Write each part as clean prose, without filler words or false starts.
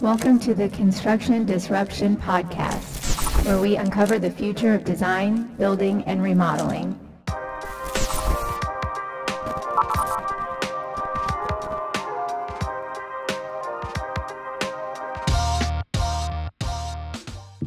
Welcome to the Construction Disruption Podcast, where we uncover the future of design, building, and remodeling.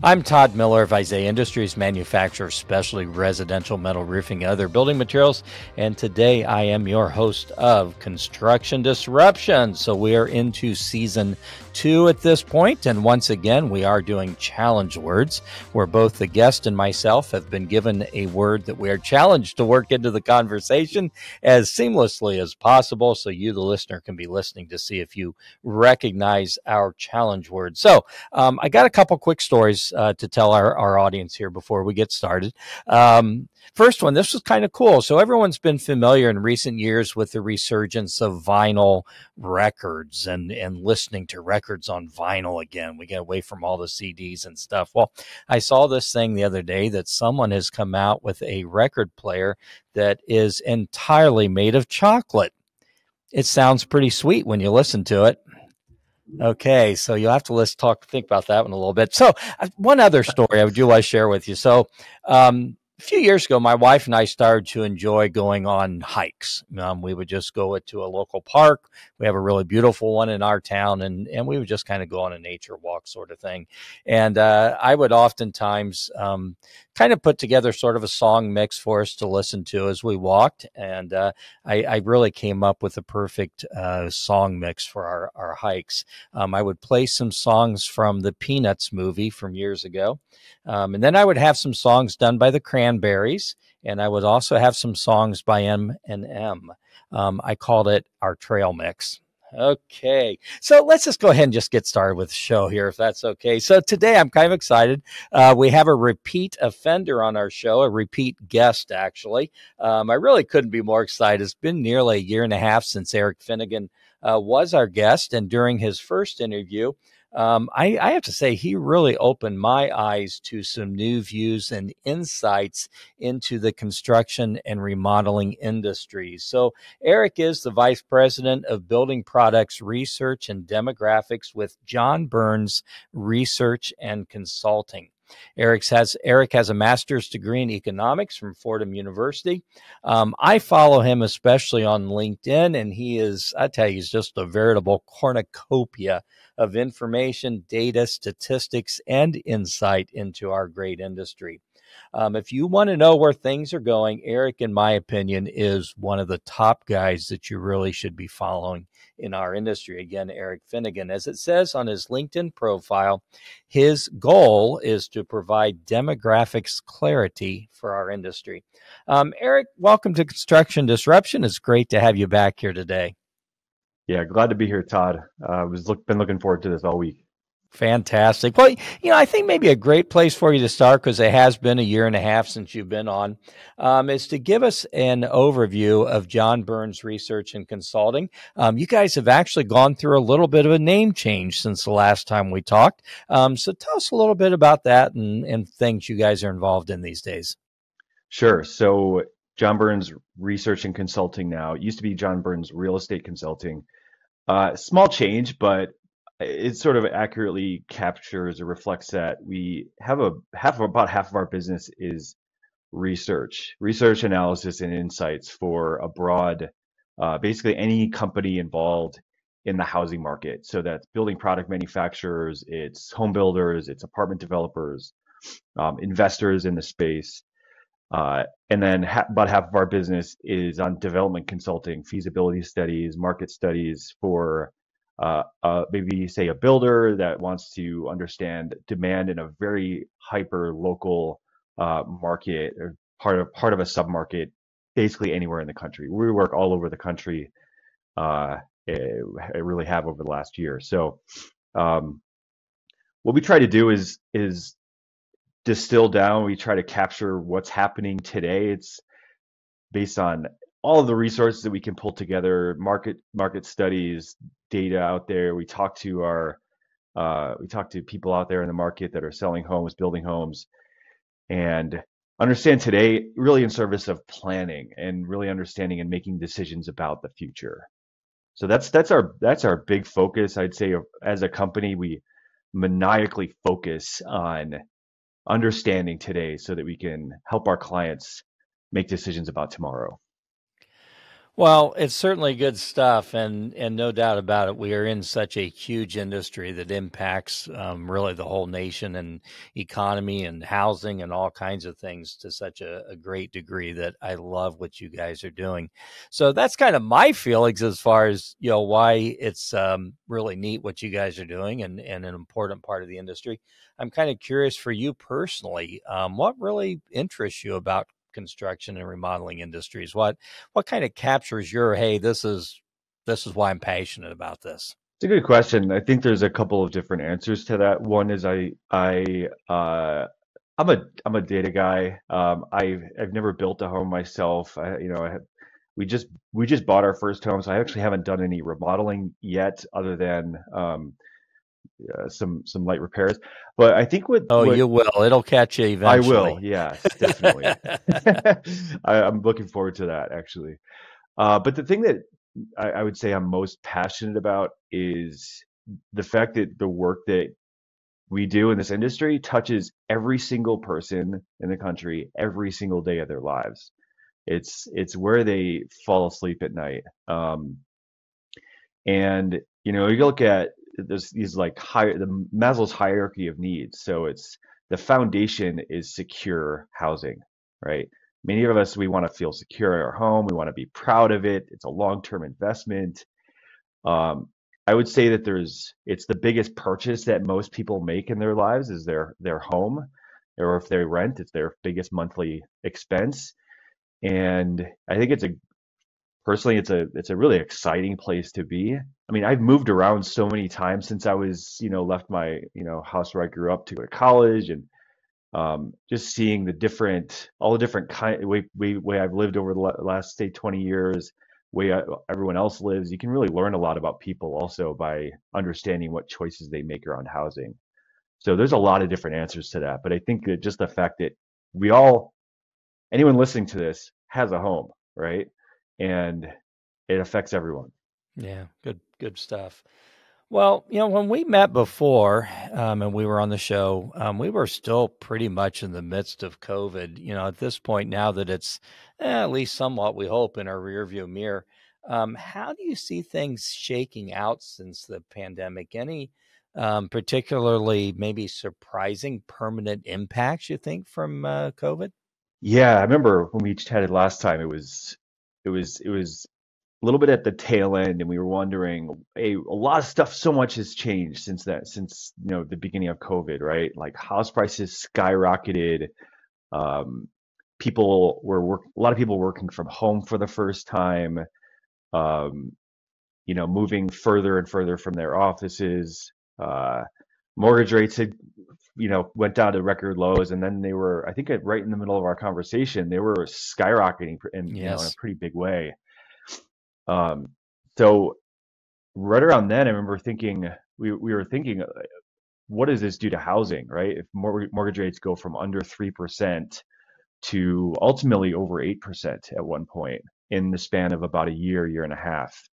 I'm Todd Miller of Isaiah Industries, manufacturer of specialty residential metal roofing and other building materials. And today I am your host of Construction Disruption. So we are into season 2 at this point. And once again, we are doing challenge words, where both the guest and myself have been given a word that we are challenged to work into the conversation as seamlessly as possible. So you, the listener, can be listening to see if you recognize our challenge word. So I got a couple quick stories to tell our audience here before we get started. First one, this was kind of cool. So everyone's been familiar in recent years with the resurgence of vinyl records and listening to records on vinyl again. We get away from all the CDs and stuff. Well, I saw this thing the other day that someone has come out with a record player that is entirely made of chocolate. It sounds pretty sweet when you listen to it. Okay, so you'll have to think about that one a little bit. So one other story I would like to share with you. So a few years ago, my wife and I started to enjoy going on hikes. We would just go to a local park. We have a really beautiful one in our town, and we would just kind of go on a nature walk sort of thing. And I would oftentimes kind of put together sort of a song mix for us to listen to as we walked. And I really came up with a perfect song mix for our hikes. I would play some songs from the Peanuts movie from years ago. And then I would have some songs done by the Cranberries, and I would also have some songs by M&M. I called it our trail mix. Okay, so let's just go ahead and just get started with the show here, if that's okay. So today I'm kind of excited. We have a repeat offender on our show, a repeat guest, actually. I really couldn't be more excited. It's been nearly a year and a half since Eric Finnegan was our guest, and during his first interview, I have to say he really opened my eyes to some new views and insights into the construction and remodeling industries. So Eric is the Vice President of Building Products Research and Demographics with John Burns Research and Consulting. Eric has a master's degree in economics from Fordham University. I follow him especially on LinkedIn, and he's just a veritable cornucopia of information, data, statistics, and insight into our great industry. If you want to know where things are going, Eric, in my opinion, is one of the top guys that you really should be following in our industry. Again, Eric Finnegan. As it says on his LinkedIn profile, his goal is to provide demographics clarity for our industry. Eric, welcome to Construction Disruption. It's great to have you back here today. Yeah, glad to be here, Todd. Been looking forward to this all week. Fantastic. Well, I think maybe a great place for you to start, because it has been a year and a half since you've been on, is to give us an overview of John Burns Research and Consulting. You guys have actually gone through a little bit of a name change since the last time we talked. So tell us a little bit about that and things you guys are involved in these days. Sure. So John Burns Research and Consulting now. It used to be John Burns Real Estate Consulting. Small change, but it sort of accurately captures or reflects that we have about half of our business is research analysis and insights for a broad, basically any company involved in the housing market. So that's building product manufacturers, it's home builders, it's apartment developers, investors in the space. And then about half of our business is on development consulting, feasibility studies, market studies for maybe say a builder that wants to understand demand in a very hyper local market or part of a submarket, basically anywhere in the country. We work all over the country. I really have over the last year. So what we try to do is distill down. We try to capture what's happening today. It's based on all of the resources that we can pull together, market studies, data out there. We talk to people out there in the market that are selling homes, building homes, and understand today really in service of planning and really understanding and making decisions about the future. So that's our big focus. I'd say as a company, we maniacally focus on understanding today so that we can help our clients make decisions about tomorrow. Well, it's certainly good stuff, and no doubt about it, we are in such a huge industry that impacts really the whole nation and economy and housing and all kinds of things to such a great degree that I love what you guys are doing. So that's kind of my feelings as far as why it's really neat what you guys are doing and an important part of the industry. I'm kind of curious for you personally, what really interests you about construction and remodeling industries? What kind of captures your, hey, this is why I'm passionate about this? It's a good question. I think there's a couple of different answers to that. One is I'm a data guy. I've never built a home myself. We just bought our first home, so I actually haven't done any remodeling yet, other than some light repairs. But I think Oh, what you will. It'll catch you I will, eventually. yes, definitely. I'm looking forward to that, actually. But the thing that I would say I'm most passionate about is the fact that the work that we do in this industry touches every single person in the country every single day of their lives. It's where they fall asleep at night. And you look at there's these like the Maslow's hierarchy of needs. So it's the foundation is secure housing, right? Many of us, we want to feel secure in our home. We want to be proud of it. It's a long-term investment. Um, I would say that it's the biggest purchase that most people make in their lives is their home, or if they rent, it's their biggest monthly expense. And I think personally, it's a really exciting place to be. I mean, I've moved around so many times since I was, left my, house where I grew up to go to college, and just seeing all the different way I've lived over the last, say, 20 years, everyone else lives. You can really learn a lot about people also by understanding what choices they make around housing. So there's a lot of different answers to that, but I think that just the fact that anyone listening to this has a home, right? And it affects everyone. Yeah, good stuff. Well, when we met before, and we were on the show, we were still pretty much in the midst of COVID. At this point now that it's at least somewhat, we hope, in our rearview mirror. How do you see things shaking out since the pandemic? Any particularly maybe surprising permanent impacts you think from COVID? Yeah, I remember when we chatted last time, it was a little bit at the tail end, and we were wondering, hey, a lot of stuff, so much has changed since the beginning of COVID, right? Like house prices skyrocketed. Um, a lot of people working from home for the first time. Um, moving further and further from their offices. Uh, Mortgage rates had, went down to record lows, and then they were, I think, right in the middle of our conversation, they were skyrocketing in a Yes. pretty big way. Um, so right around then, I remember thinking we were thinking, what does this do to housing, right? If mortgage rates go from under 3% to ultimately over 8% at one point in the span of about a year and a half.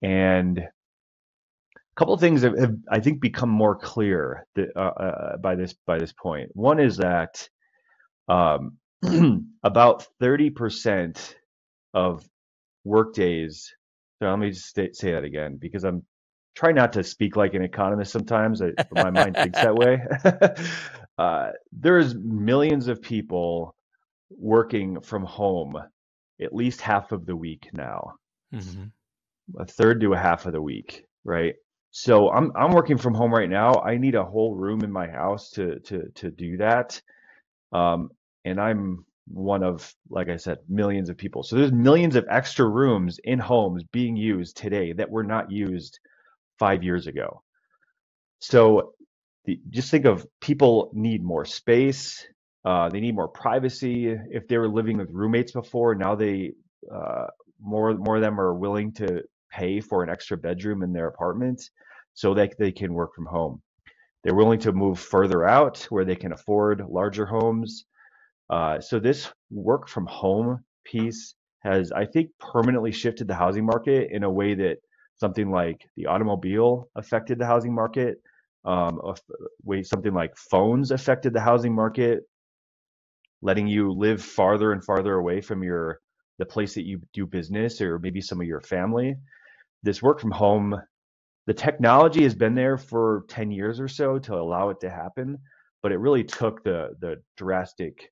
And a couple of things have I think become more clear by this point. One is that um, about 30% of workdays. So let me just say that again, because I'm trying not to speak like an economist sometimes, but my mind thinks that way. There's millions of people working from home at least half of the week now, Hmm. a third to a half of the week, right? So I'm working from home right now. I need a whole room in my house to do that. Um, and I'm one of, like I said, millions of people. So there's millions of extra rooms in homes being used today that were not used 5 years ago. So just think of, people need more space. They need more privacy. If they were living with roommates before, now uh, more of them are willing to pay for an extra bedroom in their apartment so that they can work from home. They're willing to move further out where they can afford larger homes. So this work from home piece has, I think, permanently shifted the housing market in a way that something like the automobile affected the housing market. Something like phones affected the housing market, letting you live farther and farther away from the place that you do business or maybe some of your family. This work from home, the technology has been there for 10 years or so to allow it to happen, but it really took the drastic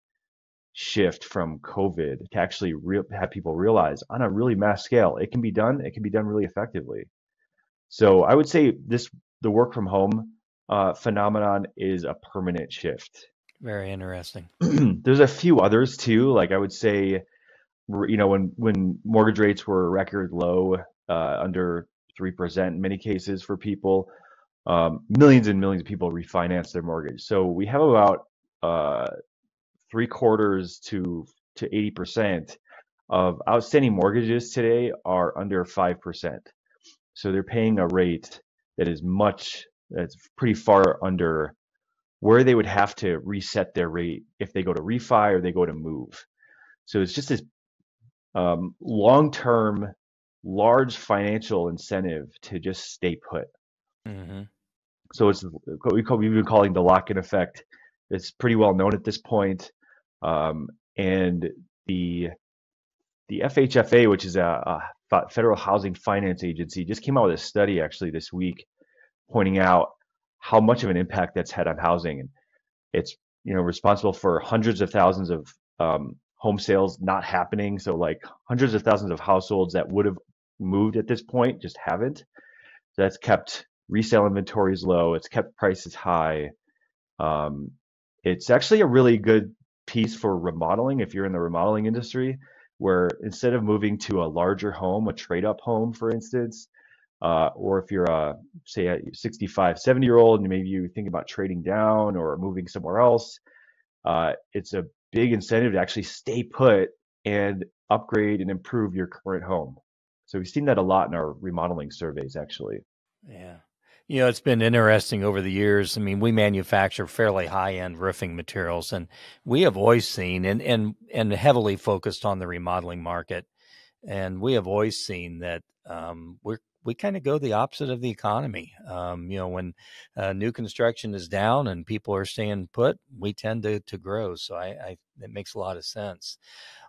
shift from COVID to actually have people realize on a really mass scale, it can be done. It can be done really effectively. So I would say the work from home phenomenon is a permanent shift. Very interesting. There's a few others too. Like I would say, when mortgage rates were record low, under 3% in many cases for people, millions and millions of people refinance their mortgage. So we have about 3/4 to 80% of outstanding mortgages today are under 5%. So they're paying a rate that's pretty far under where they would have to reset their rate if they go to refi or they go to move. So it's just this long-term, large financial incentive to just stay put. Mm-hmm. So it's what we've been calling the lock-in effect. It's pretty well known at this point. And the FHFA, which is a federal housing finance agency, just came out with a study actually this week pointing out how much of an impact that's had on housing. And it's responsible for hundreds of thousands of home sales not happening. So like hundreds of thousands of households that would have moved at this point just haven't. So that's kept resale inventories low. It's kept prices high. It's actually a really good piece for remodeling if you're in the remodeling industry, where instead of moving to a larger home, a trade-up home, for instance, or if you're say a 65, 70-year-old and maybe you think about trading down or moving somewhere else, it's a big incentive to actually stay put and upgrade and improve your current home. So we've seen that a lot in our remodeling surveys, actually. Yeah. It's been interesting over the years. I mean, we manufacture fairly high-end roofing materials, and we have always seen and heavily focused on the remodeling market. And we have always seen that we kind of go the opposite of the economy. When new construction is down and people are staying put, we tend to grow. So it makes a lot of sense.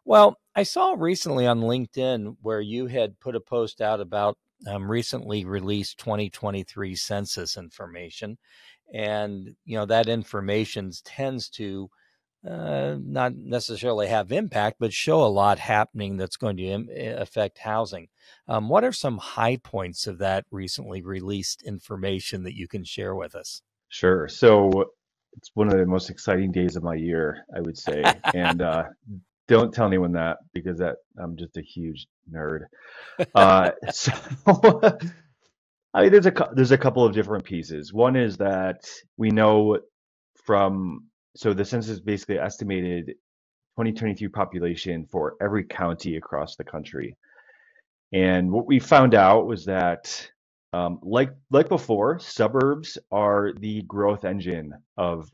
Well, I saw recently on LinkedIn where you had put a post out about recently released 2023 census information. And, that information tends to not necessarily have impact, but show a lot happening that's going to affect housing. What are some high points of that recently released information that you can share with us? Sure. So it's one of the most exciting days of my year, I would say. And don't tell anyone that, because I'm just a huge nerd. So I mean, there's a couple of different pieces. One is that we know so the census basically estimated 2023 population for every county across the country. And what we found out was that, like before, suburbs are the growth engine of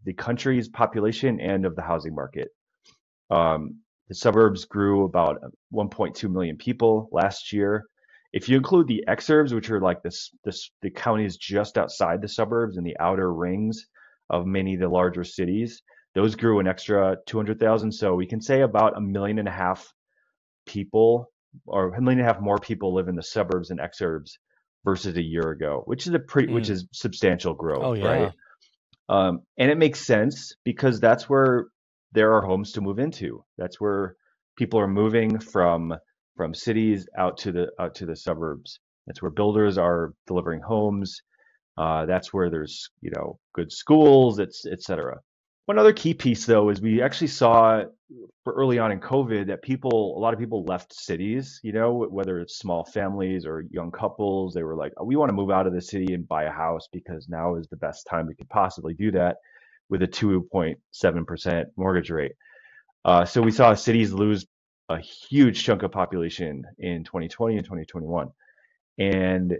the country's population and of the housing market. The suburbs grew about 1.2 million people last year. If you include the exurbs, which are like the counties just outside the suburbs and the outer rings of many of the larger cities, those grew an extra 200,000. So we can say about 1.5 million people, or 1.5 million more people, live in the suburbs and exurbs versus a year ago, which is substantial growth, right? And it makes sense because that's where there are homes to move into. That's where people are moving from cities out to the suburbs. That's where builders are delivering homes. That's where there's good schools, et cetera. One other key piece, though, is we actually saw early on in COVID that a lot of people left cities. Whether it's small families or young couples, they were like, oh, we want to move out of the city and buy a house because now is the best time we could possibly do that with a 2.7% mortgage rate. So we saw cities lose a huge chunk of population in 2020 and 2021. And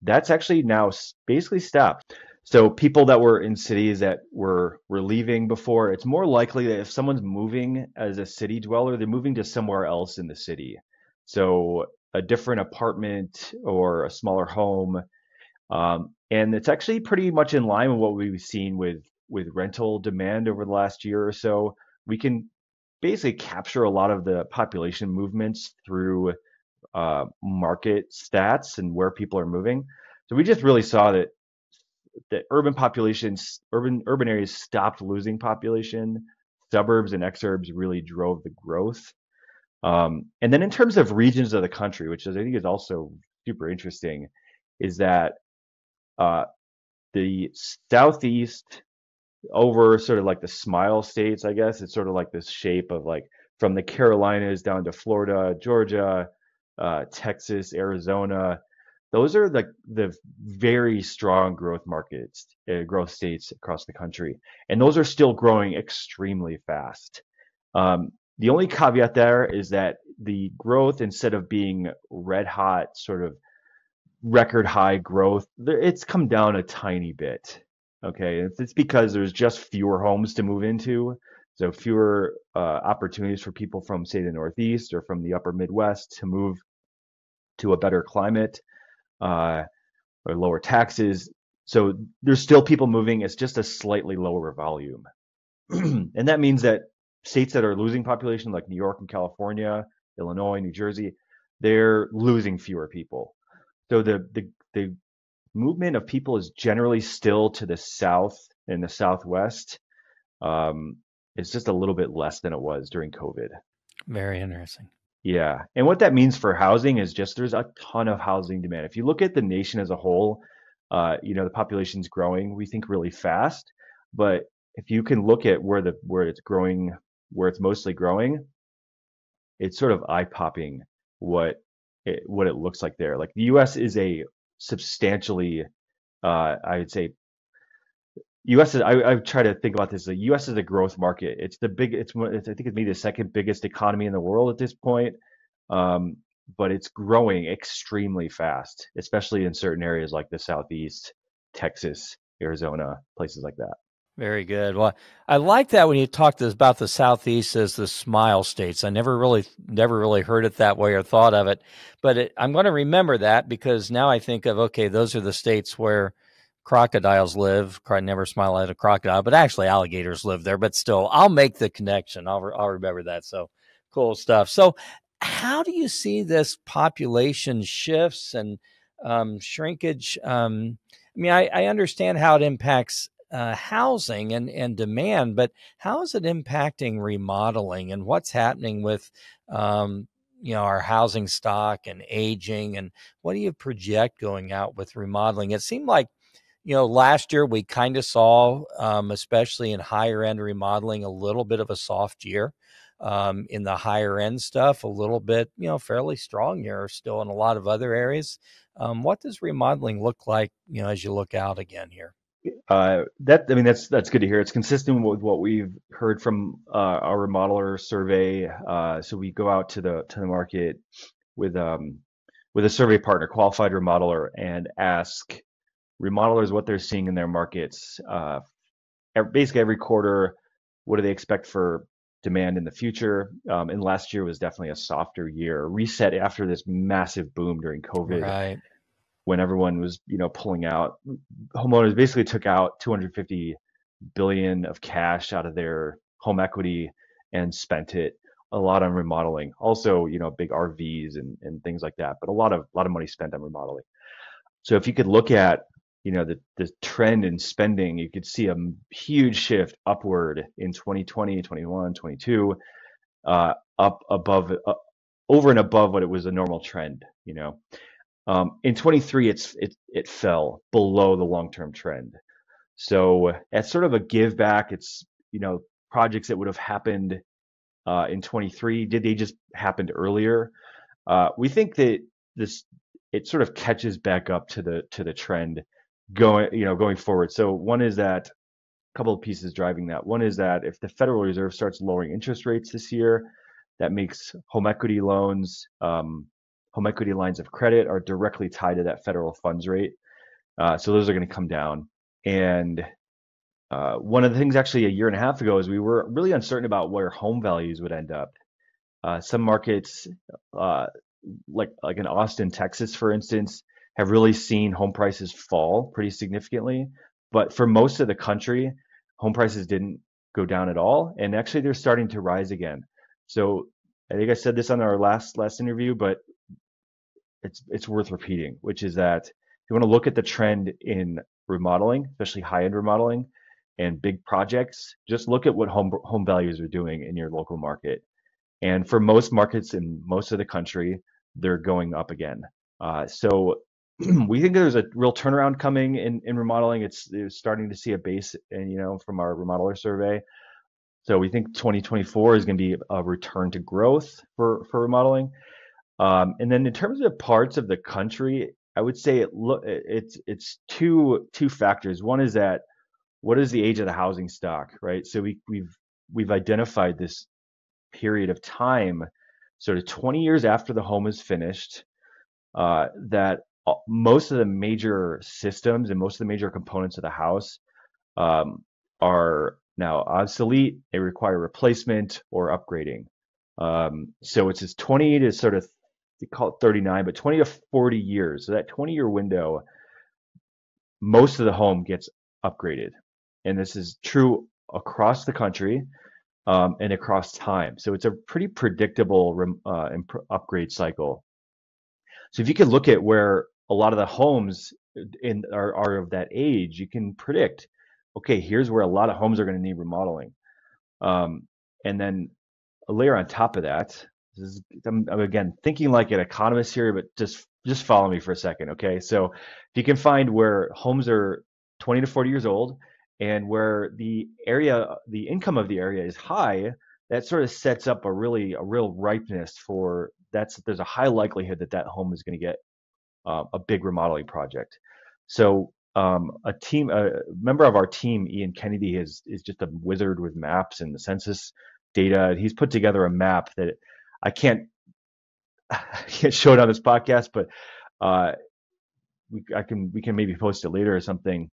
that's actually now basically stopped. So people that were in cities that were leaving before, it's more likely that if someone's moving as a city dweller, they're moving to somewhere else in the city. So a different apartment or a smaller home. And it's actually pretty much in line with what we've seen with rental demand over the last year or so. We can basically capture a lot of the population movements through market stats and where people are moving. So we just really saw that urban areas stopped losing population. Suburbs and exurbs really drove the growth. And then in terms of regions of the country, which is, I think is also super interesting, is that the Southeast over sort of like the smile states, I guess, it's sort of like this shape of like from the Carolinas down to Florida, Georgia, Texas, Arizona. Those are like the very strong growth markets, growth states across the country. And those are still growing extremely fast. The only caveat there is that the growth, instead of being red hot, sort of record high growth, it's come down a tiny bit. Okay, it's because there's just fewer homes to move into, so fewer opportunities for people from, say, the Northeast or from the Upper Midwest to move to a better climate or lower taxes. So there's still people moving. It's just a slightly lower volume, and that means that states that are losing population, like New York and California, Illinois, New Jersey, they're losing fewer people. So the movement of people is generally still to the south and the southwest. It's just a little bit less than it was during COVID. Very interesting. Yeah. And what that means for housing is just there's a ton of housing demand. If you look at the nation as a whole, the population's growing, we think really fast. But if you can look at where it's growing, where it's mostly growing, it's sort of eye-popping what it looks like there. Like the US is a substantially, I would say, US is, I try to think about this. The US is a growth market. It's I think it's maybe the second biggest economy in the world at this point. But it's growing extremely fast, especially in certain areas like the Southeast, Texas, Arizona, places like that. Very good. Well, I like that when you talked about the Southeast as the smile states. I never really heard it that way or thought of it, but I'm going to remember that, because now I think of, okay, those are the states where crocodiles live. I never smile at a crocodile, but actually alligators live there. But still, I'll make the connection. I'll remember that. So cool stuff. So how do you see this population shifts and shrinkage? I understand how it impacts housing and demand, but how is it impacting remodeling, and what's happening with our housing stock and aging, and what do you project going out with remodeling? It seemed like last year we kind of saw, especially in higher end remodeling, a little bit of a soft year. In the higher end stuff, a little bit, fairly strong year still in a lot of other areas. What does remodeling look like, as you look out again here? That's good to hear. It's consistent with what we've heard from our remodeler survey. So we go out to the market with a survey partner, qualified remodeler, and ask remodelers what they're seeing in their markets. Basically every quarter, what do they expect for demand in the future? And last year was definitely a softer year, reset after this massive boom during COVID. Right. When everyone was, pulling out. Homeowners basically took out $250 billion of cash out of their home equity and spent it a lot on remodeling. Also, big RVs and things like that, but a lot of money spent on remodeling. So if you could look at, the trend in spending, you could see a huge shift upward in 2020, 21, 22, up above, over and above what it was a normal trend, In 23, it fell below the long-term trend. So as sort of a give back, it's, projects that would have happened in 23, did they just happened earlier? We think that it sort of catches back up to the trend going forward. So one is that a couple of pieces driving that. One is that if the Federal Reserve starts lowering interest rates this year, that makes home equity loans, home equity lines of credit are directly tied to that federal funds rate. So those are going to come down. And one of the things actually a year and a half ago is we were really uncertain about where home values would end up. Some markets, like in Austin, Texas, for instance, have really seen home prices fall pretty significantly. But for most of the country, home prices didn't go down at all, and actually they're starting to rise again. So I think I said this on our last interview, but it's worth repeating, which is that if you want to look at the trend in remodeling, especially high-end remodeling and big projects, just look at what home values are doing in your local market. And for most markets in most of the country, they're going up again. So we think there's a real turnaround coming in remodeling. It's starting to see a base, and from our remodeler survey. So we think 2024 is going to be a return to growth for remodeling. And then in terms of parts of the country, I would say it's two factors. One is that what is the age of the housing stock, right? So we've identified this period of time, sort of 20 years after the home is finished, that most of the major systems and most of the major components of the house are now obsolete. They require replacement or upgrading. So it's this 20 to sort of, they call it 39, but 20 to 40 years. So that 20-year window, most of the home gets upgraded. And this is true across the country and across time. So it's a pretty predictable upgrade cycle. So if you can look at where a lot of the homes are of that age, you can predict, okay, here's where a lot of homes are going to need remodeling. And then a layer on top of that, I'm again thinking like an economist here, but just follow me for a second, okay? So if you can find where homes are 20 to 40 years old and where the income of the area is high, that sort of sets up a real ripeness for there's a high likelihood that home is going to get a big remodeling project. So a member of our team, Ian Kennedy, is just a wizard with maps and the census data. He's put together a map that I can't show it on this podcast, but we can maybe post it later or something.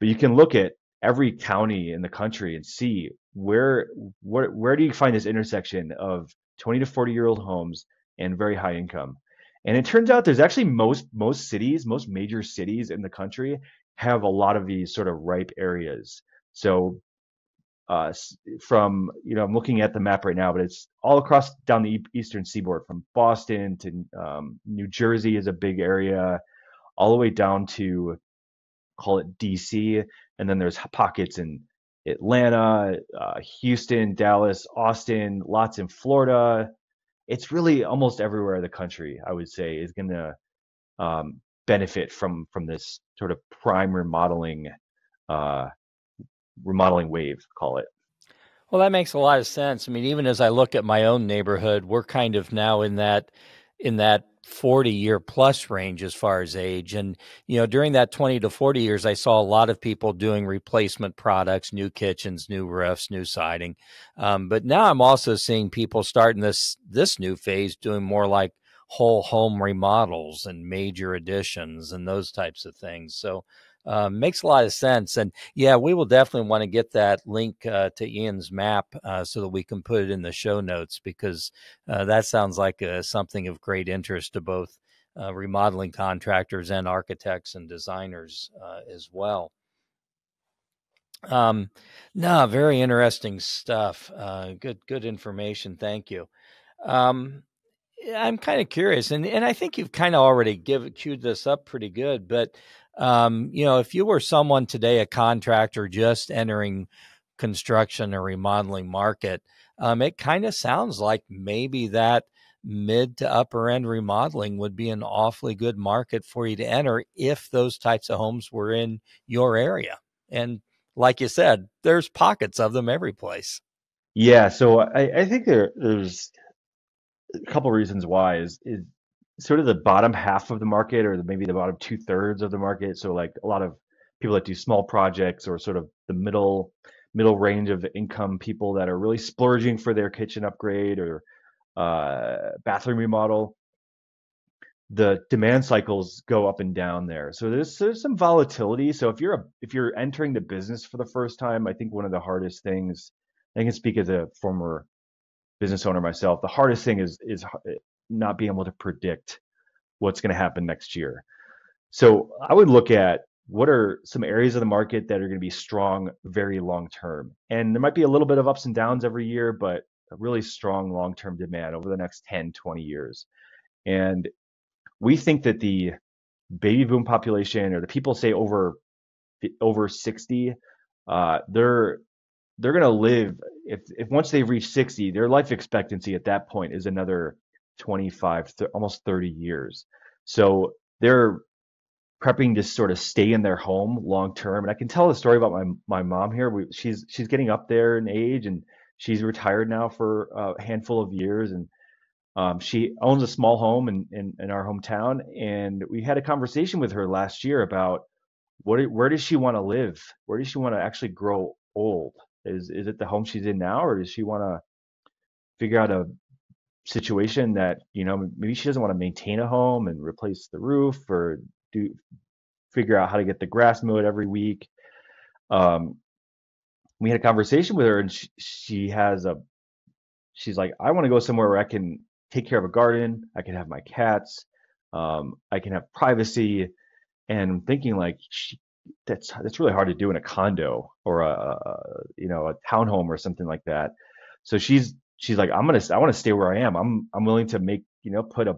But you can look at every county in the country and see where do you find this intersection of 20 to 40-year-old homes and very high income. And it turns out there's actually most major cities in the country have a lot of these sort of ripe areas. So from, I'm looking at the map right now, but it's all across down the eastern seaboard, from Boston to New Jersey is a big area, all the way down to, call it DC. And then there's pockets in Atlanta, Houston, Dallas, Austin, lots in Florida. It's really almost everywhere in the country, I would say, is going to benefit from this sort of prime remodeling wave, call it. Well, that makes a lot of sense. I mean, even as I look at my own neighborhood, we're kind of now in that 40-year plus range as far as age. And, during that 20 to 40 years, I saw a lot of people doing replacement products, new kitchens, new roofs, new siding. But now I'm also seeing people starting this new phase doing more like whole home remodels and major additions and those types of things. So makes a lot of sense. And yeah, we will definitely want to get that link to Ian's map so that we can put it in the show notes, because that sounds like something of great interest to both remodeling contractors and architects and designers as well. No, very interesting stuff. Good information. Thank you. I'm kind of curious, and I think you've kind of already queued this up pretty good, but if you were someone today, a contractor just entering construction or remodeling market, it kind of sounds like maybe that mid to upper end remodeling would be an awfully good market for you to enter if those types of homes were in your area. And like you said, there's pockets of them every place. Yeah, so I think there's a couple reasons why is sort of the bottom half of the market, or maybe the bottom 2/3 of the market. So like a lot of people that do small projects, or sort of the middle range of income people that are really splurging for their kitchen upgrade or bathroom remodel. The demand cycles go up and down there. So there's some volatility. So if you're entering the business for the first time, I think one of the hardest things, I can speak as a former business owner myself, the hardest thing is not being able to predict what's going to happen next year. So I would look at what are some areas of the market that are going to be strong very long term. And there might be a little bit of ups and downs every year, but a really strong long term demand over the next 10, 20 years. And we think that the baby boom population, or the people say over 60, they're going to live, if once they've reached 60, their life expectancy at that point is another 25, almost 30 years. So they're prepping to sort of stay in their home long term. And I can tell a story about my mom here. She's getting up there in age, and she's retired now for a handful of years, and she owns a small home in our hometown. And we had a conversation with her last year about where does she want to live? Where does she want to actually grow old? Is it the home she's in now, or does she want to figure out a situation that, maybe she doesn't want to maintain a home and replace the roof, or figure out how to get the grass mowed every week. We had a conversation with her, and she's like, I want to go somewhere where I can take care of a garden, I can have my cats, I can have privacy. And I'm thinking, like, that's really hard to do in a condo or a townhome or something like that. So she's like, I want to stay where I am. I'm willing to put a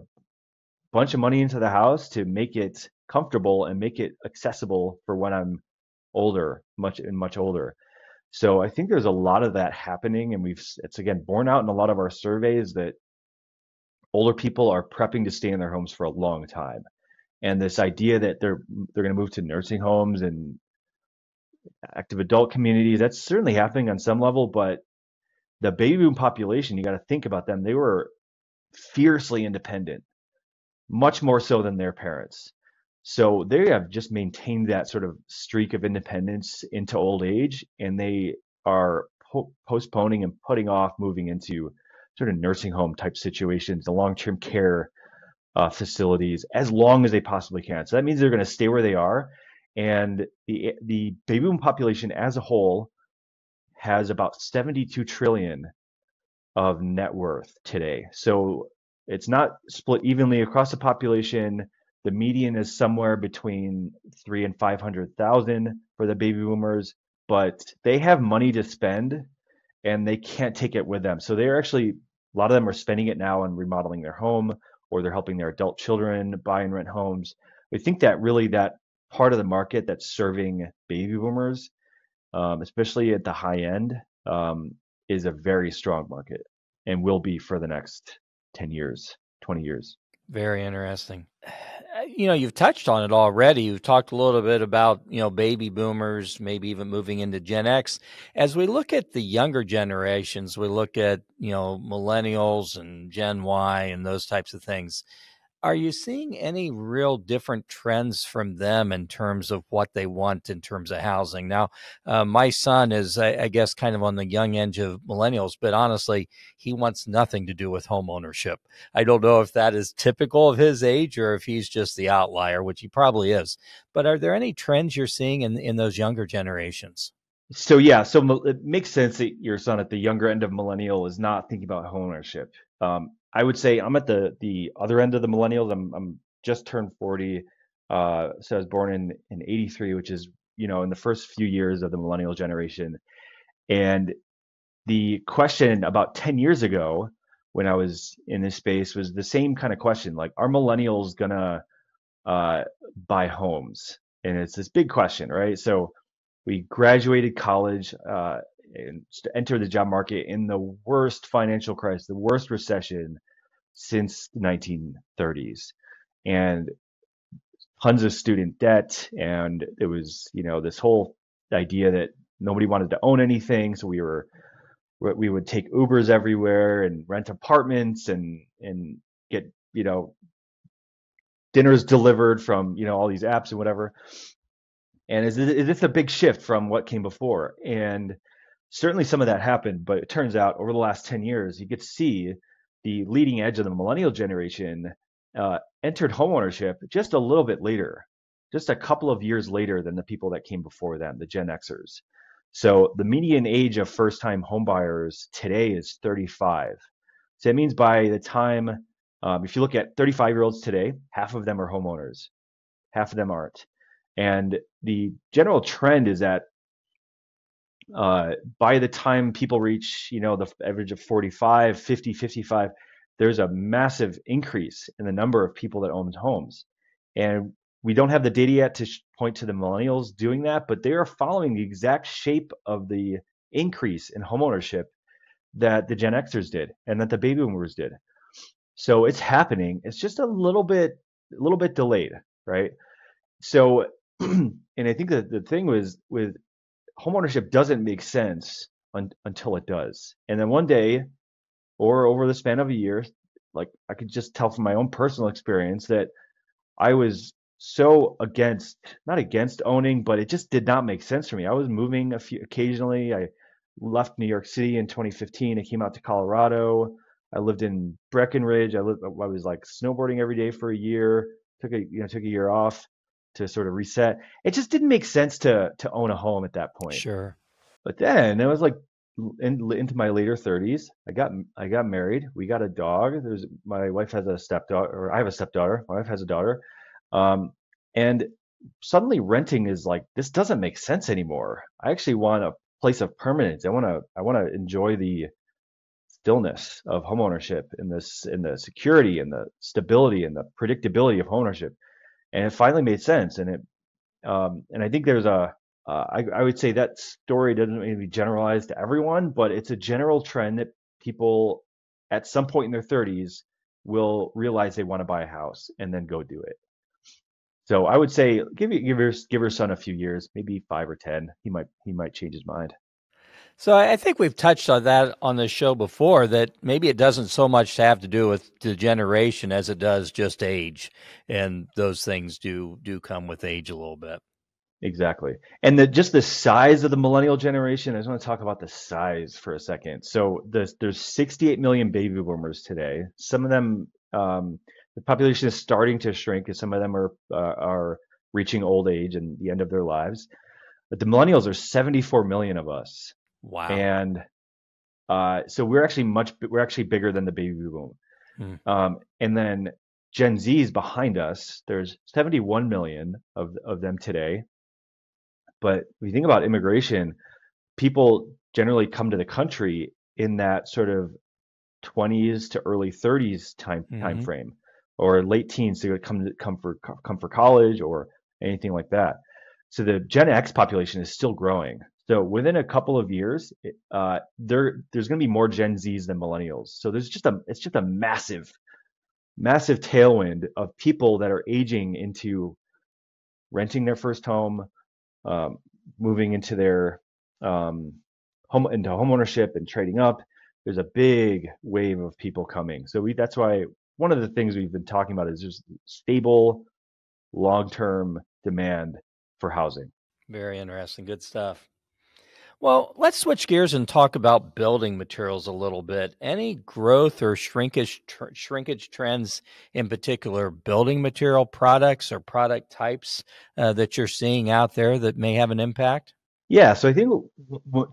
bunch of money into the house to make it comfortable and make it accessible for when I'm older, much older. So I think there's a lot of that happening, and it's again borne out in a lot of our surveys that older people are prepping to stay in their homes for a long time. And this idea that they're going to move to nursing homes and active adult communities, that's certainly happening on some level. But the baby boom population, you got to think about them. They were fiercely independent, much more so than their parents. So they have just maintained that sort of streak of independence into old age, and they are postponing and putting off moving into sort of nursing home type situations, the long-term care facilities, as long as they possibly can. So that means they're going to stay where they are. And the baby boom population as a whole has about 72 trillion of net worth today. So it's not split evenly across the population. The median is somewhere between 300,000 and 500,000 for the baby boomers, but they have money to spend and they can't take it with them. So they're actually, a lot of them are spending it now on remodeling their home, or they're helping their adult children buy and rent homes. We think that really that part of the market that's serving baby boomers, especially at the high end, is a very strong market and will be for the next 10 years, 20 years. Very interesting. You've touched on it already. You've talked a little bit about, baby boomers, maybe even moving into Gen X. As we look at the younger generations, we look at, millennials and Gen Y and those types of things. Are you seeing any real different trends from them in terms of what they want in terms of housing? Now, my son is, I guess, kind of on the young edge of millennials, but honestly, he wants nothing to do with home ownership. I don't know if that is typical of his age or if he's just the outlier, which he probably is. But are there any trends you're seeing in those younger generations? So it makes sense that your son at the younger end of millennial is not thinking about home ownership. I would say I'm at the other end of the millennials. I'm just turned 40. So I was born in 83, which is, in the first few years of the millennial generation. And the question about 10 years ago when I was in this space was the same kind of question, like, are millennials gonna buy homes? And it's this big question, right? So we graduated college and entered the job market in the worst financial crisis, the worst recession since the 1930s, and tons of student debt. And it was, this whole idea that nobody wanted to own anything. So we would take Ubers everywhere and rent apartments and get, dinners delivered from, all these apps and whatever. And is this a big shift from what came before? And certainly some of that happened, but it turns out over the last 10 years, you get to see the leading edge of the millennial generation entered homeownership just a little bit later, just a couple of years later than the people that came before them, the Gen Xers. So the median age of first-time homebuyers today is 35. So that means by the time If you look at 35-year-olds today, half of them are homeowners, half of them aren't. And the general trend is that by the time people reach, the average of 45, 50, 55, there's a massive increase in the number of people that own homes. And we don't have the data yet to point to the millennials doing that, but they are following the exact shape of the increase in homeownership that the Gen Xers did and that the baby boomers did. So it's happening. It's just a little bit delayed, right? So, and I think that the thing was with homeownership doesn't make sense until it does. And then one day, or over the span of a year, like I could just tell from my own personal experience that I was so not against owning, but it just did not make sense for me. I was moving occasionally. I left New York City in 2015. I came out to Colorado. I lived in Breckenridge. I was like snowboarding every day for a year. Took a year off to sort of reset. It just didn't make sense to own a home at that point. Sure. But then it was like into my later 30s. I got married. We got a dog. My wife has a stepdaughter, or I have a stepdaughter. My wife has a daughter. And suddenly renting is like, this doesn't make sense anymore. I actually want a place of permanence. I want to enjoy the stillness of homeownership and the security and the stability and the predictability of homeownership. And it finally made sense. And I think there's I would say that story doesn't need to be generalized to everyone, but it's a general trend that people at some point in their 30s will realize they want to buy a house and then go do it. So I would say give your son a few years, maybe 5 or 10. He might change his mind. So I think we've touched on that on the show before, that maybe it doesn't so much have to do with the generation as it does just age, and those things do come with age a little bit. Exactly. And just the size of the millennial generation, I just want to talk about the size for a second. So there's 68 million baby boomers today. Some of them, the population is starting to shrink, and some of them are reaching old age and the end of their lives. But the millennials are 74 million of us. Wow. And so we're actually bigger than the baby boom. And then Gen Z is behind us. There's 71 million of them today. But when you think about immigration, people generally come to the country in that sort of 20s to early 30s time frame, or late teens to come for college or anything like that. So the Gen X population is still growing. So within a couple of years, there's going to be more Gen Zs than millennials. So it's just a massive tailwind of people that are aging into renting their first home, moving into their into homeownership and trading up. There's a big wave of people coming. So that's why one of the things we've been talking about is just stable, long-term demand for housing. Very interesting. Good stuff. Well, let's switch gears and talk about building materials a little bit. Any growth or shrinkage trends, in particular, building material products or product types that you're seeing out there that may have an impact? Yeah, so I think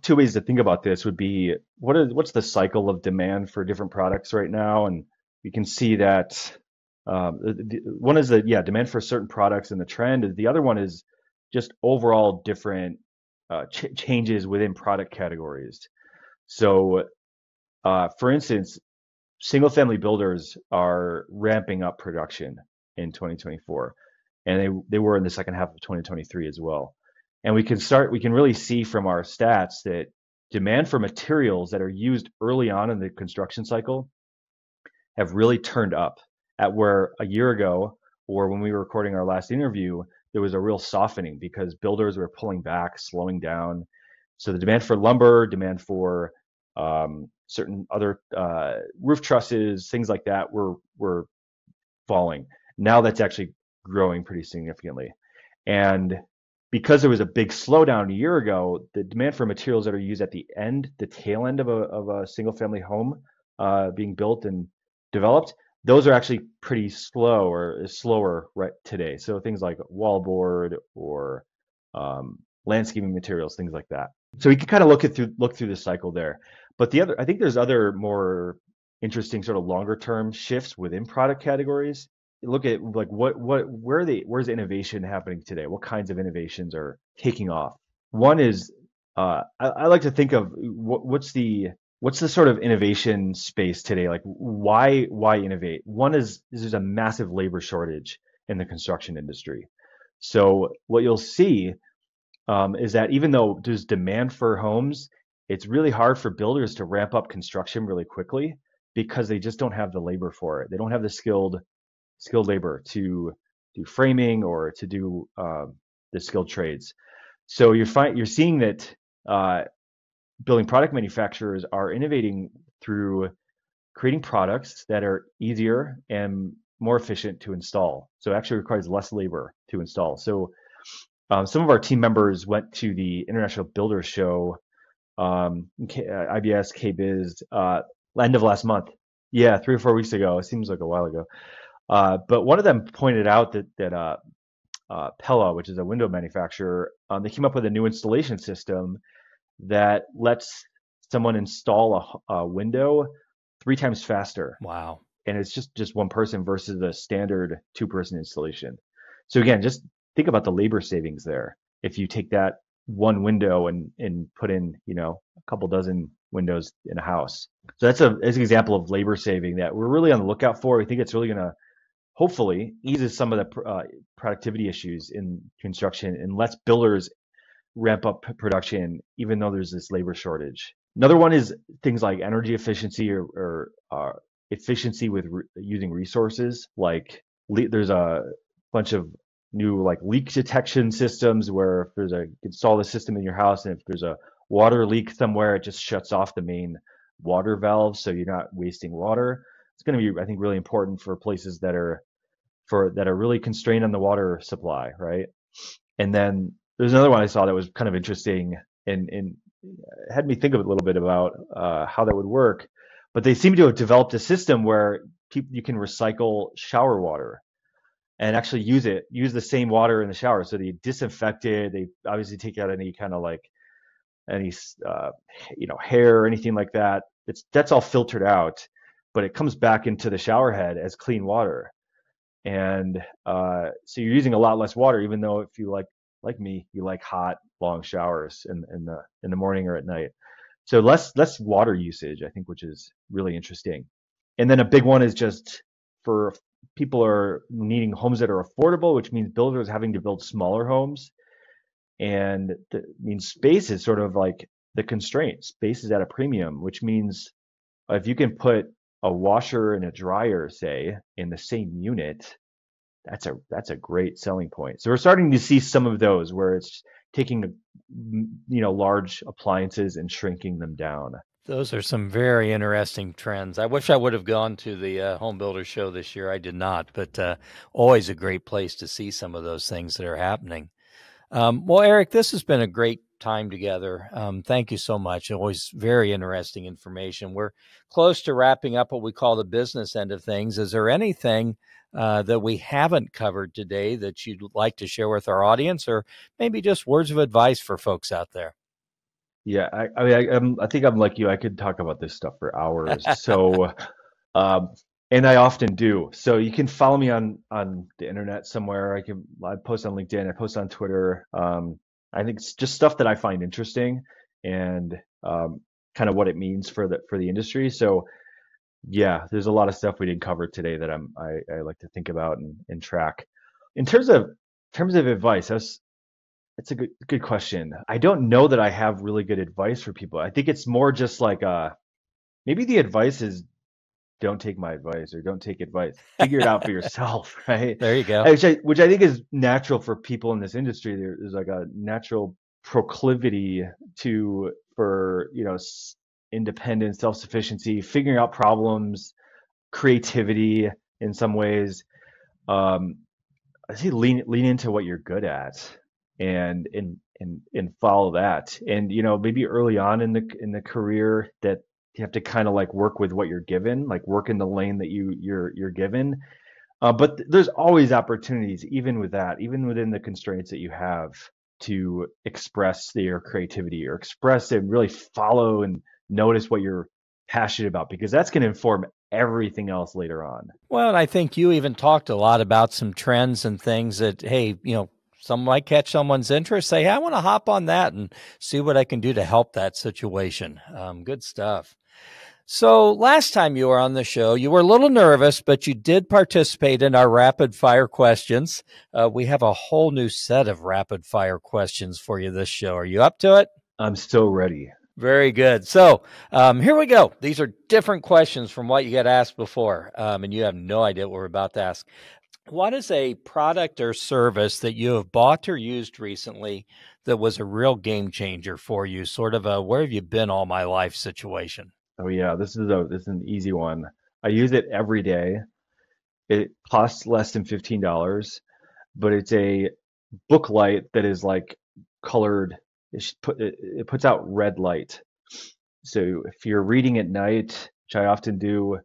two ways to think about this would be what's the cycle of demand for different products right now, and you can see that one is demand for certain products, and the trend is the other one is just overall different changes within product categories. So, for instance, single-family builders are ramping up production in 2024, and they were in the second half of 2023 as well. And we can really see from our stats that demand for materials that are used early on in the construction cycle have really turned up, at where a year ago, or when we were recording our last interview, there was a real softening because builders were pulling back, slowing down. So the demand for lumber, demand for certain other roof trusses, things like that were falling. Now that's actually growing pretty significantly. And because there was a big slowdown a year ago, the demand for materials that are used at the tail end of a single family home being built and developed, those are actually pretty slow or slower right today. So things like wallboard or landscaping materials, things like that. So we can kind of look through the cycle there. But I think there's other more interesting sort of longer term shifts within product categories. Look at like where's innovation happening today? What kinds of innovations are taking off? One is I like to think of what's the sort of innovation space today? Like why innovate? One is there's a massive labor shortage in the construction industry. So what you'll see is that even though there's demand for homes, it's really hard for builders to ramp up construction really quickly because they just don't have the labor for it. They don't have the skilled labor to do framing or to do the skilled trades. So you're seeing that building product manufacturers are innovating through creating products that are easier and more efficient to install. So it actually requires less labor to install. So some of our team members went to the International Builder Show, IBS, KBIS, end of last month. Yeah, 3 or 4 weeks ago. It seems like a while ago. But one of them pointed out that Pella, which is a window manufacturer, they came up with a new installation system that lets someone install a window 3 times faster. Wow. And it's just one person versus a standard 2-person installation. So again, just think about the labor savings there. If you take that one window and put in, a couple dozen windows in a house. So that's an example of labor saving that we're really on the lookout for. We think it's really going to hopefully eases some of the productivity issues in construction and lets builders ramp up production, even though there's this labor shortage. Another one is things like energy efficiency or efficiency with using resources. Like there's a bunch of new like leak detection systems where if there's install the system in your house, and if there's a water leak somewhere, it just shuts off the main water valve, so you're not wasting water. It's going to be, I think, really important for places that are really constrained on the water supply, right? And then there's another one I saw that was kind of interesting and had me think a little bit about how that would work. But they seem to have developed a system where you can recycle shower water and actually use the same water in the shower. So they disinfect it. They obviously take out any kind of like any hair or anything like that. That's all filtered out, but it comes back into the shower head as clean water. And so you're using a lot less water, even though if you like me, you like hot, long showers in the morning or at night. So less water usage, I think, which is really interesting. And then a big one is just for people are needing homes that are affordable, which means builders having to build smaller homes. And means space is sort of like the constraint. Space is at a premium, which means if you can put a washer and a dryer, say, in the same unit, that's a great selling point. So we're starting to see some of those where it's taking large appliances and shrinking them down. Those are some very interesting trends. I wish I would have gone to the Home Builder Show this year. I did not, but always a great place to see some of those things that are happening. Well, Eric, this has been a great time together. Thank you so much. Always very interesting information. We're close to wrapping up what we call the business end of things. Is there anything that we haven't covered today that you'd like to share with our audience, or maybe just words of advice for folks out there? Yeah, I think I'm like you. I could talk about this stuff for hours. So, and I often do. So you can follow me on the internet somewhere. I post on LinkedIn. I post on Twitter. I think it's just stuff that I find interesting and kind of what it means for the industry. So yeah, there's a lot of stuff we didn't cover today that I like to think about and track. In terms of advice, it's a good question. I don't know that I have really good advice for people. I think it's more just like maybe the advice is don't take my advice or don't take advice. Figure it out for yourself, right? There you go. Which I think is natural for people in this industry. There's like a natural proclivity for independence, self-sufficiency, figuring out problems, creativity in some ways. I say lean into what you're good at and follow that. And maybe early on in the career that you have to kind of like work with what you're given, like work in the lane that you're given. But there's always opportunities, even with that, even within the constraints that you have, to express your creativity or express and really follow and notice what you're passionate about, because that's going to inform everything else later on. Well, and I think you even talked a lot about some trends and things that, hey, some might catch someone's interest. Say, hey, I want to hop on that and see what I can do to help that situation. Good stuff. So last time you were on the show, you were a little nervous, but you did participate in our rapid fire questions. We have a whole new set of rapid fire questions for you this show. Are you up to it? I'm so ready. Very good. So here we go. These are different questions from what you got asked before, and you have no idea what we're about to ask. What is a product or service that you have bought or used recently that was a real game changer for you? Sort of a where have you been all my life situation? Oh yeah, this is an easy one. I use it every day. It costs less than $15, but it's a book light that is like colored. It puts out red light. So if you're reading at night, which I often do,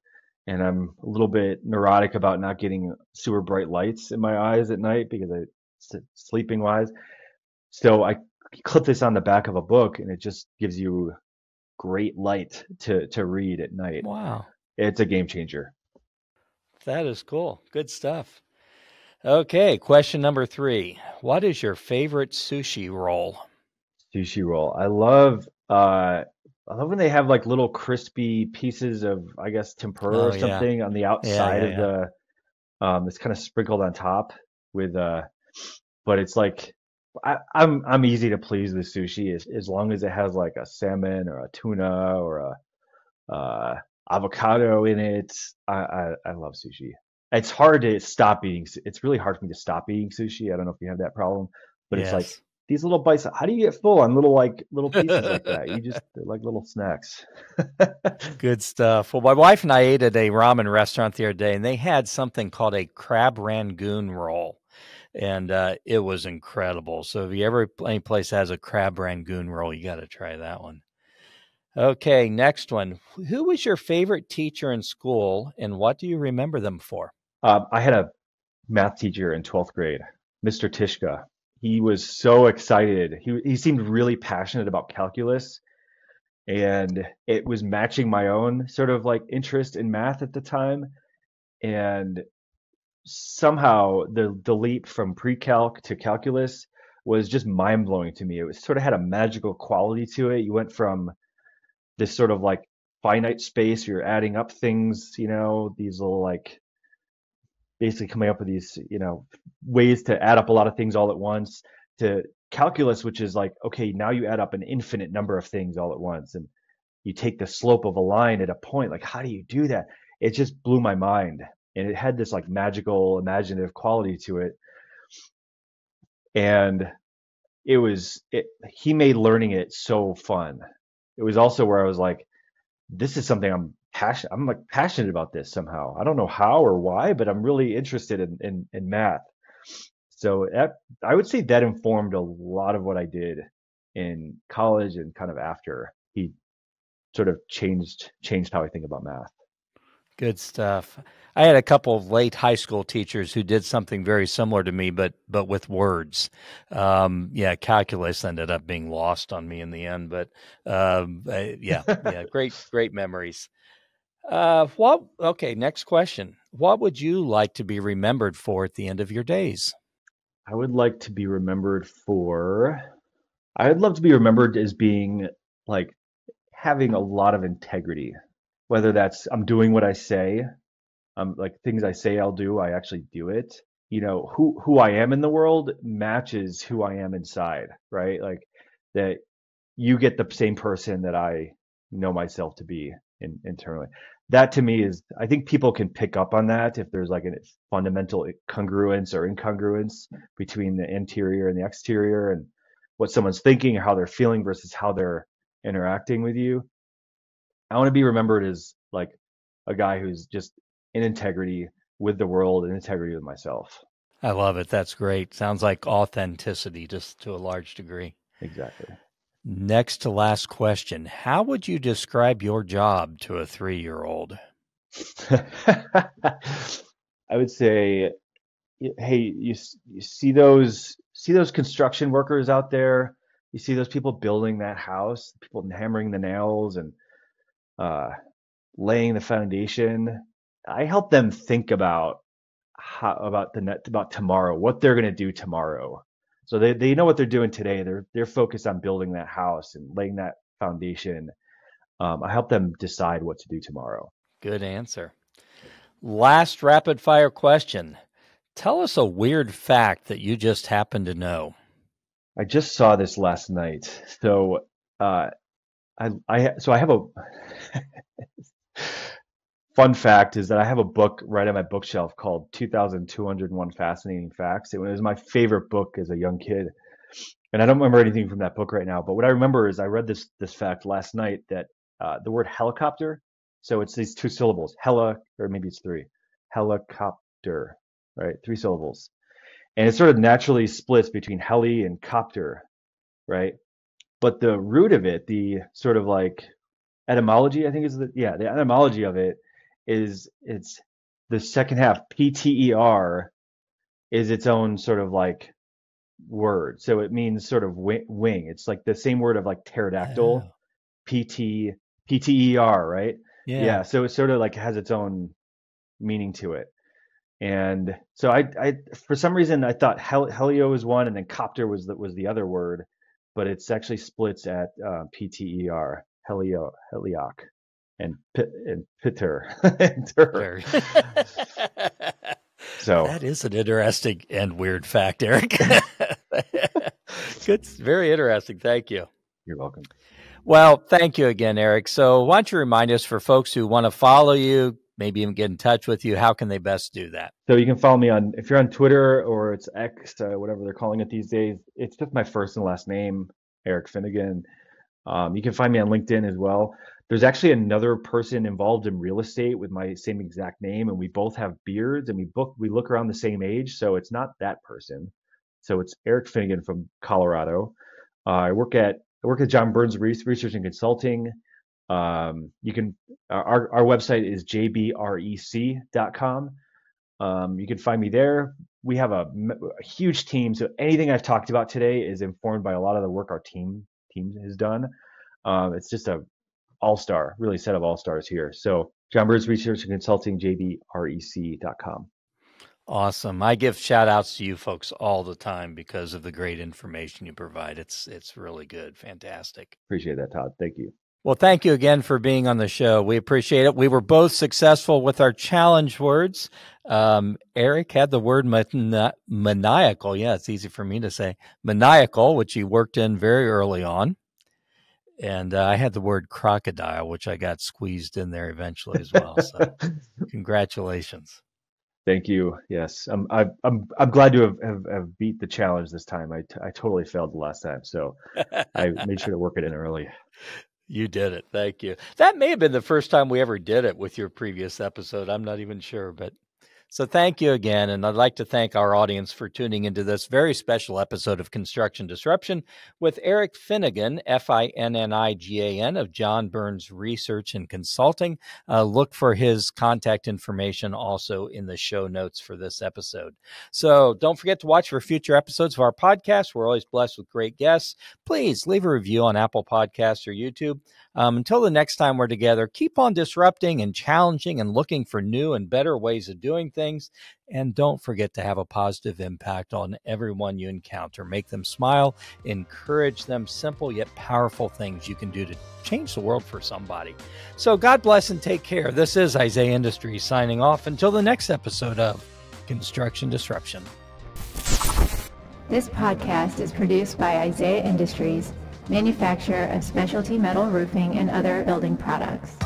and I'm a little bit neurotic about not getting super bright lights in my eyes at night because sleeping wise. So I clip this on the back of a book and it just gives you great light to read at night. Wow. It's a game changer. That is cool. Good stuff. Okay, question number 3. What is your favorite sushi roll? Sushi roll. I love when they have like little crispy pieces of, I guess, tempura or something on the outside of the it's kind of sprinkled on top with but it's like I'm easy to please with sushi as long as it has like a salmon or a tuna or a avocado in it. I love sushi. It's hard to stop eating. It's really hard for me to stop eating sushi. I don't know if you have that problem, but it's like Yes. these little bites. How do you get full on little pieces like that? They're like little snacks. Good stuff. Well, my wife and I ate at a ramen restaurant the other day, and they had something called a crab rangoon roll, and it was incredible. So if you ever any place has a crab rangoon roll, you got to try that one. Okay, next one. Who was your favorite teacher in school, and what do you remember them for? I had a math teacher in 12th grade, Mr. Tishka. He was so excited. He seemed really passionate about calculus, and it was matching my own sort of like interest in math at the time. And somehow the leap from pre-calc to calculus was just mind-blowing to me. It was sort of had a magical quality to it. You went from this sort of like finite space, you're adding up things, these little like basically coming up with these, ways to add up a lot of things all at once, to calculus, which is like, okay, now you add up an infinite number of things all at once. And you take the slope of a line at a point. Like, how do you do that? It just blew my mind. And it had this like magical, imaginative quality to it. And he made learning it so fun. It was also where I was like, this is something I'm like passionate about this somehow. I don't know how or why, but I'm really interested in math. So I would say that informed a lot of what I did in college and kind of after. He sort of changed how I think about math. Good stuff. I had a couple of late high school teachers who did something very similar to me, but with words. Calculus ended up being lost on me in the end, but great memories. Next question. What would you like to be remembered for at the end of your days? I would like to be remembered I'd love to be remembered as being like having a lot of integrity, whether that's I'm doing what I say, like things I say I'll do, I actually do it. Who I am in the world matches who I am inside, right? Like that you get the same person that I know myself to be internally. That to me is, I think people can pick up on that if there's like a fundamental congruence or incongruence between the interior and the exterior and what someone's thinking or how they're feeling versus how they're interacting with you. I want to be remembered as like a guy who's just in integrity with the world and integrity with myself. I love it. That's great. Sounds like authenticity just to a large degree. Exactly. Next to last question. How would you describe your job to a 3-year-old? I would say, hey, you see those construction workers out there? You see those people building that house, people hammering the nails and laying the foundation. I help them think about about tomorrow, what they're going to do tomorrow. So they know what they're doing today. They're focused on building that house and laying that foundation. I help them decide what to do tomorrow. Good answer. Last rapid fire question. Tell us a weird fact that you just happen to know. I just saw this last night. So I have a fun fact is that I have a book right on my bookshelf called 2,201 Fascinating Facts. It was my favorite book as a young kid. And I don't remember anything from that book right now, but what I remember is I read this fact last night that the word helicopter, so it's these two syllables, or maybe it's three, helicopter, right? 3 syllables. And it sort of naturally splits between heli and copter, right? But the root of it, the sort of like etymology, I think is the etymology of it is it's the second half, PTER, is its own sort of like word. So it means sort of wing. It's like the same word of like pterodactyl, PTER, right? Yeah. So it sort of like has its own meaning to it. And so I for some reason I thought helio was one and then copter was the other word, but it's actually splits at PTER, helioc, and pitter. So that is an interesting and weird fact, Eric. Good, very interesting. Thank you. You're welcome. Well, thank you again, Eric. So why don't you remind us, for folks who want to follow you, maybe even get in touch with you, how can they best do that? So you can follow me if you're on Twitter or it's X, whatever they're calling it these days. It's just my first and last name, Eric Finnegan. You can find me on LinkedIn as well. There's actually another person involved in real estate with my same exact name, and we both have beards, and we look around the same age, so it's not that person. So it's Eric Finnegan from Colorado. I work at John Burns Research and Consulting. You can our website is jbrec.com. You can find me there. We have a huge team, so anything I've talked about today is informed by a lot of the work our team has done. It's just a all-star, really set of all-stars here. So John Burns Research and Consulting, jbrec.com. Awesome. I give shout outs to you folks all the time because of the great information you provide. It's really good. Fantastic. Appreciate that, Todd. Thank you. Well, thank you again for being on the show. We appreciate it. We were both successful with our challenge words. Eric had the word maniacal. Yeah, it's easy for me to say. Maniacal, which he worked in very early on. And I had the word crocodile, which I got squeezed in there eventually as well. So congratulations. Thank you. Yes, I'm glad to have beat the challenge this time. I totally failed the last time, so I made sure to work it in early. You did it. Thank you. That may have been the first time we ever did it with your previous episode. I'm not even sure, but so thank you again. And I'd like to thank our audience for tuning into this very special episode of Construction Disruption with Eric Finnegan, Finnigan, of John Burns Research and Consulting. Look for his contact information also in the show notes for this episode. So don't forget to watch for future episodes of our podcast. We're always blessed with great guests. Please leave a review on Apple Podcasts or YouTube. Until the next time we're together, keep on disrupting and challenging and looking for new and better ways of doing things. And don't forget to have a positive impact on everyone you encounter. Make them smile, encourage them, simple yet powerful things you can do to change the world for somebody. So God bless and take care. This is Isaiah Industries signing off until the next episode of Construction Disruption. This podcast is produced by Isaiah Industries, manufacturer of specialty metal roofing and other building products.